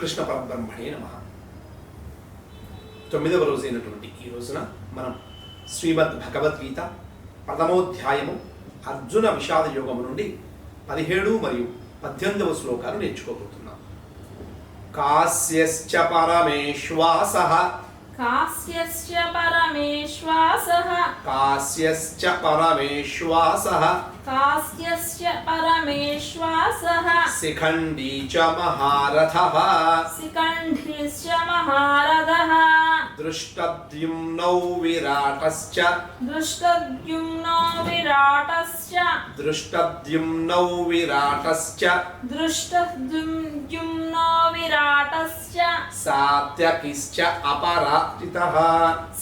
శ్రీకృష్ణ పరబ్రహ్మణే నమః. 9వ రోజైనటువంటి ఈ రోజున మనం శ్రీమద్ భగవద్గీత ప్రథమోధ్యాయము అర్జున విషాద యోగము నుండి 17 మరియు 18వ శ్లోకాలు నేర్చుకోబోతున్నాం. కాస్యశ్చ పరమేశ్వాసః కాస్యశ్చ పరమేశ్వాసః కాస్యశ్చ పరమేశ్వాసః కాస్యశ్చ పరమేశ్వాసః శిఖండీ చ మహారథః శిఖండిశ్చ మహారథః దృష్టద్యుమ్నౌ విరాటశ్చ దృష్టద్యుమ్నో విరాటశ్చ దృష్టద్యుమ్నౌ విరాటశ్చ దృష్టద్యుమ్నో విరాటశ్చ సాత్యకిశ్చ అపరాజితః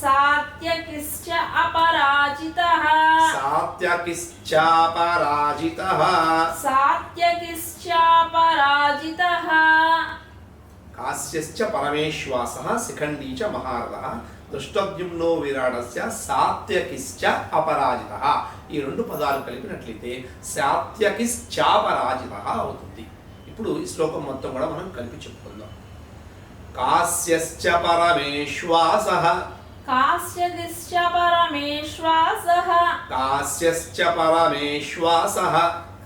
సాత్యకిశ్చ అపరాజితః సాత్యకిశ్చాపరాజితః సాత్యకిశ్చాపరాజితః కాస్యశ్చ పరమేశ్వాసః శిఖండీ చ మహారథః దృష్టద్యుమ్నో విరాటస్య సాత్యకిశ్చ అపరాజితః. ఈ రెండు పదాలు కలిపినట్లయితే సాత్యకిశ్చాపరాజితః అవుతుంది. ఇప్పుడు ఈ శ్లోకం మొత్తం కూడా మనం కలిపి చెప్పుకుందాం. కాస్యశ్చ పరమేశ్వాసః కాస్యశ్చ పరమేశ్వాసః కాస్యశ్చ పరమేశ్వాసః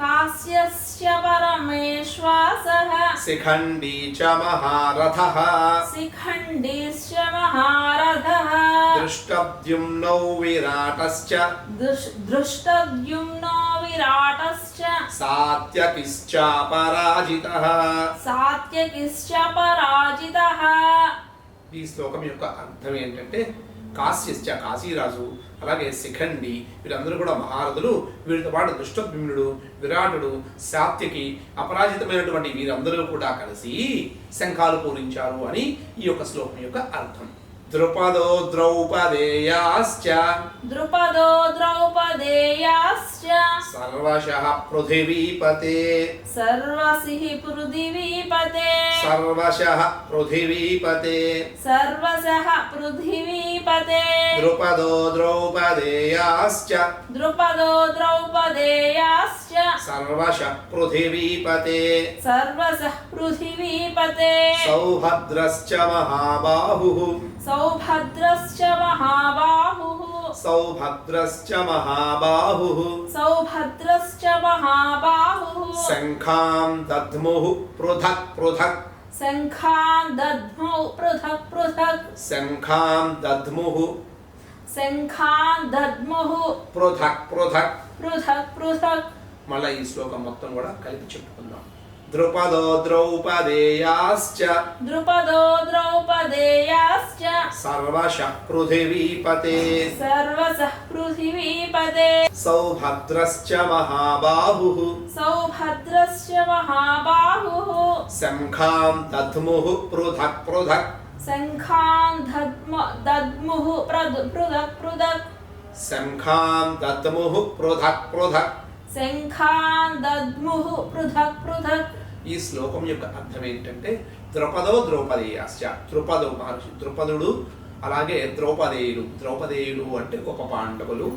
కాస్యశ్చ పరమేశ్వాసః శిఖండీ చ మహారథః శిఖండిశ్చ మహారథః దృష్టద్యుమ్నౌ విరాటశ్చ దృష్టద్యుమ్నో విరాటశ్చ సాత్యకిశ్చాపరాజితః. సాత్యకిశ్చ పరాజితః. ఈ శ్లోకం యొక్క అర్థం ఏంటంటే కాశ్యశ్చ కాశీరాజు, అలాగే శిఖండి వీరందరూ కూడా మహారథులు, వీరితో పాటు దుష్టద్యుమ్నుడు, విరాటుడు, సాత్యకి, అపరాజితమైనటువంటి వీరందరూ కూడా కలిసి శంఖాలు పూరించారు అని ఈ యొక్క శ్లోకం యొక్క అర్థం. ద్రుపదో ద్రౌపదేయాశ్చ ద్రుపదో ద్రౌపదేయాశ్చ సర్వశః పృథివీపతే సర్వసిః పృథివీపతే సర్వశః పృథివీపతే సర్వశః పృథివీపతే ద్రుపదో ద్రౌపదేయాశ్చ ద్రుపదో ద్రౌపదేయాశ్చ సర్వశః పృథివీపతే సర్వశః పృథివీపతే సౌభద్రశ్చ మహాబాహుః సౌభద్రశ్చ మహాబాహుః సౌభద్రశ్చ మహాబాహుః సౌభద్రశ్చ మహాబాహుః శంఖాం దద్ముః పృథక్ పృథక్ శంఖాన్ దద్మౌ పృథక్ పృథక్ శంఖాం దద్ముః శంఖాన్ దద్ముః పృథక్ పృథక్. పృథక్ పృథక్. మళ్ళీ ఈ శ్లోకం మొత్తం కూడా కలిపి చెప్పుకుందాం. ద్రుపదో ద్రౌపదేయాశ్చ ద్రుపదో ద్రౌపదేయాశ్చ సర్వశః పృథివీపతే సర్వశః పృథివీపతే సౌభద్రశ్చ మహాబాహుః సౌభద్రశ్చ మహాబాహుః శంఖాం దద్ముః పృథక్ పృథక్ శంఖాన్ దద్ముః పృథక్ పృథక్. శంఖాం దద్ముః పృథక్ పృథక్. శంఖాన్ దద్ముః పృథక్ పృథక్. ఈ శ్లోకం యొక్క అర్థం ఏంటంటే ద్రుపదో ద్రౌపదేయాశ్చ, ద్రుపదో మహర్షి ద్రుపదుడు, అలాగే ద్రౌపదేయులు అంటే గొప్ప పాండవులు,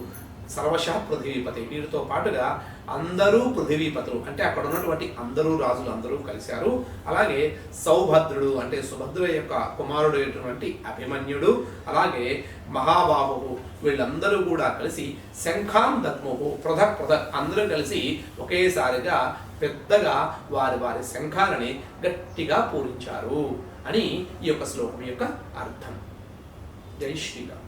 సర్వశః పృథివీపతి వీరితో పాటుగా అందరూ పృథివీపతులు అంటే అక్కడ ఉన్నటువంటి అందరూ రాజులు అందరూ కలిశారు. అలాగే సౌభద్రుడు అంటే సుభద్ర యొక్క కుమారుడు అయినటువంటి అభిమన్యుడు, అలాగే మహాబాహువు వీళ్ళందరూ కూడా కలిసి శంఖాం దద్ముః పృథక్ పృథక్ అందరూ కలిసి ఒకేసారిగా పెద్దగా వారి వారి శంఖాలని గట్టిగా పూరించారు అని ఈ యొక్క శ్లోకం యొక్క అర్థం. జై శ్రీరామ్.